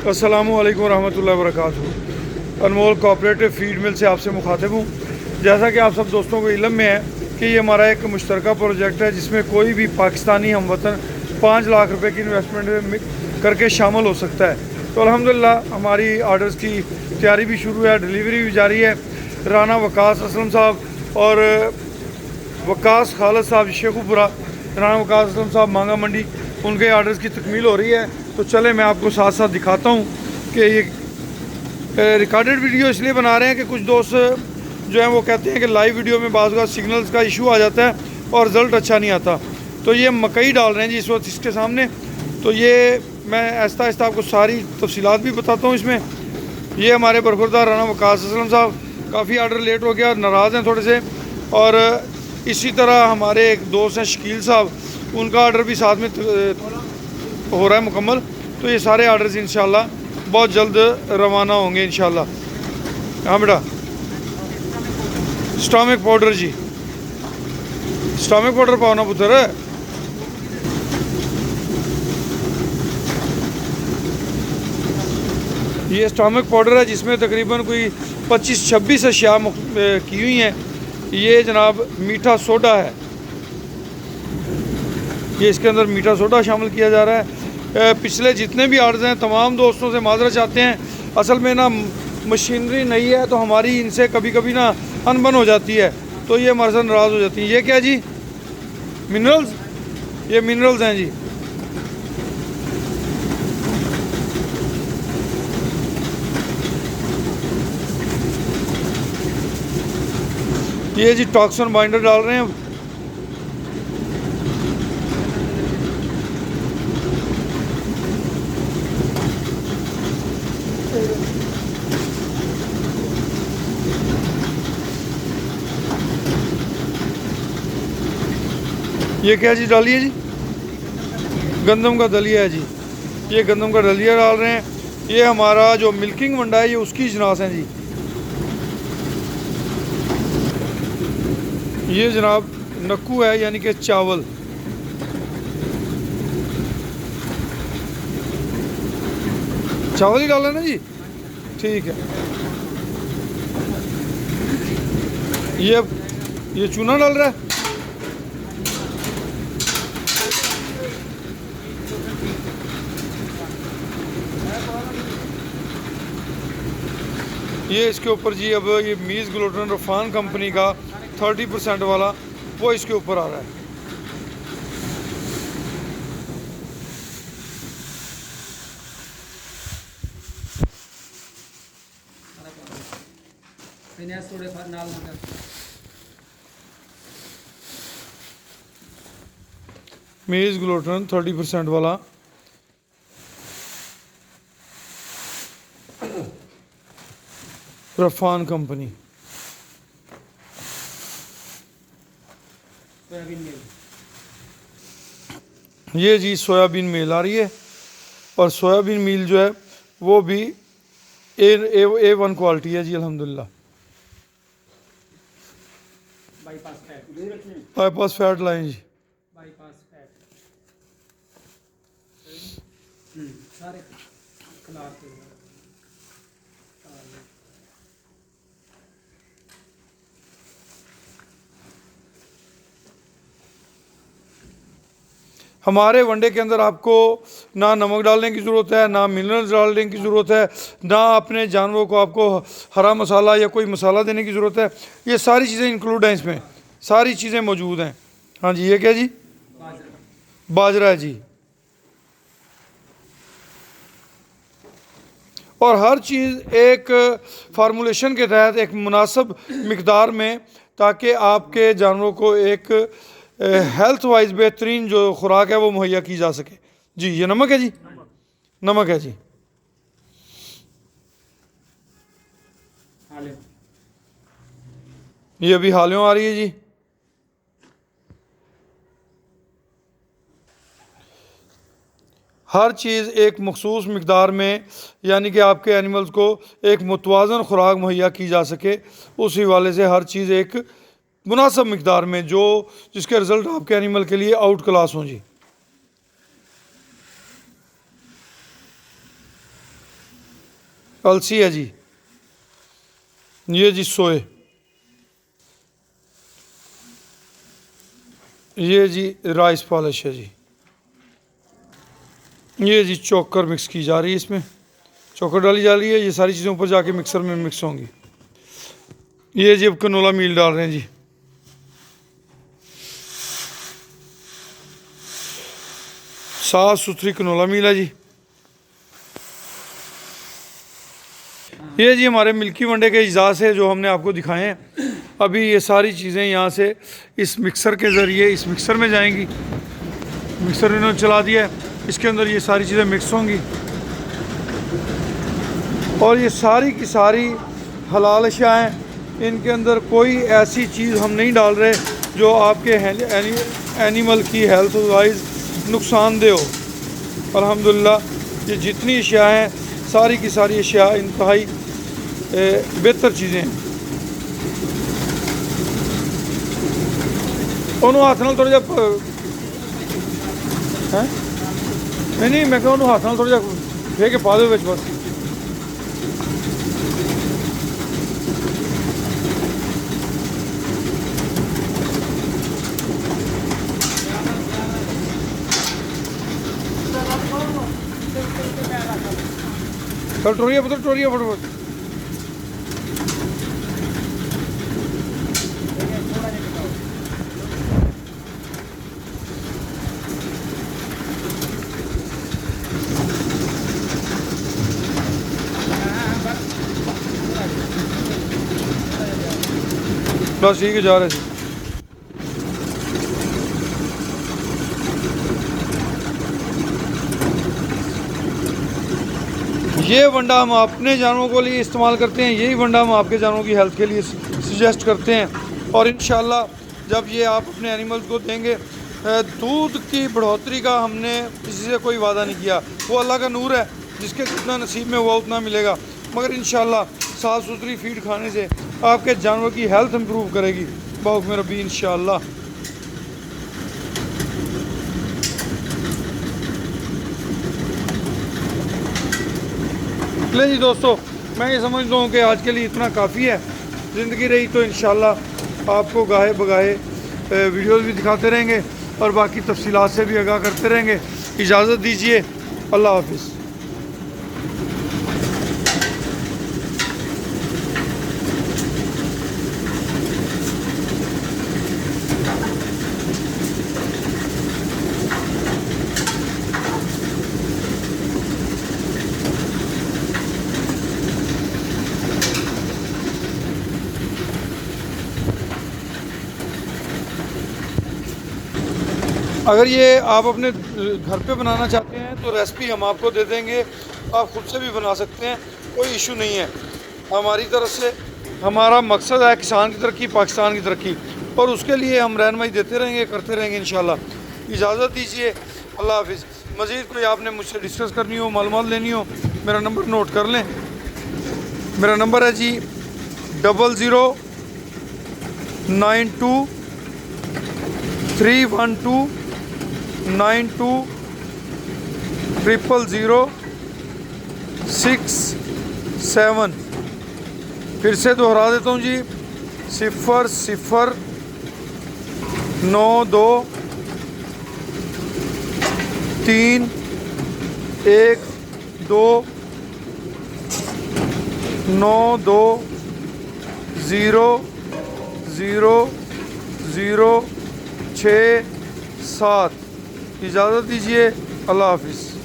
अस्सलामुअलैकुम रहमतुल्लाहि व बरकातुहू। अनमोल कोऑपरेटिव फीड मिल से आपसे मुखातिब हूँ। जैसा कि आप सब दोस्तों को इल्म में है कि ये हमारा एक मुश्तरका प्रोजेक्ट है जिसमें कोई भी पाकिस्तानी हमवतन 5 लाख रुपए की इन्वेस्टमेंट करके शामिल हो सकता है। तो अल्हम्दुलिल्लाह हमारी आर्डर्स की तैयारी भी शुरू है, डिलीवरी भी जारी है। राना वकास असलम साहब और वकास खालिद साहब शेखुपुरा, राना वकास असलम साहब मांगा मंडी, उनके आर्डर्स की तकमील हो रही है। तो चले मैं आपको साथ साथ दिखाता हूँ कि ये रिकॉर्डेड वीडियो इसलिए बना रहे हैं कि कुछ दोस्त जो हैं वो कहते हैं कि लाइव वीडियो में बाज़ सिग्नल्स का इशू आ जाता है और रिज़ल्ट अच्छा नहीं आता। तो ये मकई डाल रहे हैं जी इस वक्त इसके सामने। तो ये मैं आहिस्ता आहिस्ता आपको सारी तफसीलात भी बताता हूँ इसमें। ये हमारे बरखुरदार राना वकास असलम साहब काफ़ी आर्डर लेट हो गया, नाराज़ हैं थोड़े से। और इसी तरह हमारे एक दोस्त हैं शकील साहब, उनका आर्डर भी साथ में हो रहा है मुकम्मल। तो ये सारे आर्डर्स इंशाल्लाह बहुत जल्द रवाना होंगे इंशाल्लाह। हाँ बेटा, स्टॉमिक पाउडर जी, स्टॉमिक पाउडर पाओ ना पुत्र। ये स्टॉमिक पाउडर है जिसमें तकरीबन कोई 25-26 अशिया की हुई हैं। ये जनाब मीठा सोडा है, ये इसके अंदर मीठा सोडा शामिल किया जा रहा है। पिछले जितने भी आर्डर्स हैं तमाम दोस्तों से माजरत चाहते हैं। असल में ना मशीनरी नहीं है तो हमारी इनसे कभी कभी ना अनबन हो जाती है, तो ये हमारे साथ नाराज़ हो जाती हैं। ये क्या जी, मिनरल्स, ये मिनरल्स हैं जी। ये जी टॉक्सन बाइंडर डाल रहे हैं। ये क्या चीज़ डाली है जी, गंदम का दलिया है जी। ये गंदम का दलिया डाल रहे हैं। ये हमारा जो मिल्किंग वंडा है ये उसकी जनास है जी। ये जनाब नक्कू है यानी कि चावल। चावल ही डाला ना जी, ठीक है। ये चूना डाल रहा है। ये इसके ऊपर जी अब ये मीज़ ग्लूटेन रफान कंपनी का 30% वाला वो इसके ऊपर आ रहा है। मीज़ ग्लूटेन 30% वाला रफान कंपनी। ये जी सोयाबीन मील आ रही है और सोयाबीन मील जो है वो भी A1 क्वालिटी है जी अल्हम्दुलिल्लाह। बाईपास फैट लाइन जी। हमारे वनडे के अंदर आपको ना नमक डालने की ज़रूरत है, ना मिनरल्स डालने की ज़रूरत है, ना अपने जानवरों को आपको हरा मसाला या कोई मसाला देने की ज़रूरत है। ये सारी चीज़ें इंक्लूड हैं इसमें, सारी चीज़ें मौजूद हैं। हाँ जी, ये क्या जी, बाजरा है जी। और हर चीज़ एक फार्मूलेशन के तहत एक मुनासिब मिकदार में, ताकि आपके जानवरों को एक हेल्थ वाइज बेहतरीन जो खुराक है वो मुहैया की जा सके जी। ये नमक है जी, नमक है जी। ये अभी हालियों आ रही है जी। हर चीज़ एक मखसूस मकदार में, यानी कि आपके एनिमल्स को एक मुतवाज़न खुराक मुहैया की जा सके, उस हवाले से हर चीज़ एक मुनासिब मकदार में जो जिसके रिज़ल्ट आपके एनिमल के लिए आउट क्लास हों जी। अलसी है जी, ये जी सोए, ये जी राइस पॉलिश है जी, ये जी चोकर मिक्स की जा रही है, इसमें चोकर डाली जा रही है, ये सारी चीज़ें ऊपर जाके मिक्सर में मिक्स होंगी। ये जी अब कनोला मील डाल रहे हैं जी, साफ सुथरी कनोला मील है जी। ये जी हमारे मिल्की वनडे के अज्जा से जो हमने आपको दिखाए हैं, अभी ये सारी चीज़ें यहाँ से इस मिक्सर के ज़रिए इस मिक्सर में जाएंगी। मिक्सर इन्होंने चला दिया है, इसके अंदर ये सारी चीज़ें मिक्स होंगी और ये सारी की सारी हलाल अशिया हैं। इनके अंदर कोई ऐसी चीज़ हम नहीं डाल रहे जो आपके एनिमल की हेल्थ वाइज नुकसानदेह हो। अल्हम्दुलिल्लाह ये जितनी अशिया हैं सारी की सारी अशिया इंतहाई बेहतर चीज़ें हैं। उन्होंने हाथ नाल थोड़ा जा नहीं मैं कहूँ हाथ नाल थोड़ा जा फे के पा दो बस। चल टोरिया पुत्र टोरिया फटाफट। बस ठीक है जा रहे थे। ये वंडा हम अपने जानवरों के लिए इस्तेमाल करते हैं, यही वंडा हम आपके जानवरों की हेल्थ के लिए सजेस्ट करते हैं। और इंशाल्लाह जब ये आप अपने एनिमल्स को देंगे, दूध की बढ़ोतरी का हमने किसी से कोई वादा नहीं किया, वो अल्लाह का नूर है, जिसके जितना नसीब में हुआ उतना मिलेगा। मगर इंशाल्लाह साफ़ सुथरी फीड खाने से आपके जानवर की हेल्थ इम्प्रूव करेगी बाहुक्म रब्बी इंशाल्लाह। ले जी दोस्तों, मैं ये समझता हूँ कि आज के लिए इतना काफ़ी है। ज़िंदगी रही तो इंशाल्लाह आपको गाहे बगाहे वीडियोज़ भी दिखाते रहेंगे और बाकी तफसीलात से भी आगाह करते रहेंगे। इजाज़त दीजिए, अल्लाह हाफिज़। अगर ये आप अपने घर पे बनाना चाहते हैं तो रेसिपी हम आपको दे देंगे, आप ख़ुद से भी बना सकते हैं, कोई इशू नहीं है। हमारी तरफ से हमारा मकसद है किसान की तरक्की, पाकिस्तान की तरक्की, और उसके लिए हम रहनुमाई देते रहेंगे, करते रहेंगे इंशाल्लाह। इजाज़त दीजिए, अल्लाह हाफिज़। मज़ीद कोई आपने मुझसे डिस्कस करनी हो, मालूमात लेनी हो, मेरा नंबर नोट कर लें। मेरा नंबर है जी 009231200067। फिर से दोहरा देता हूँ जी, 003129200067। इजाज़त दीजिए, अल्लाह हाफिज़।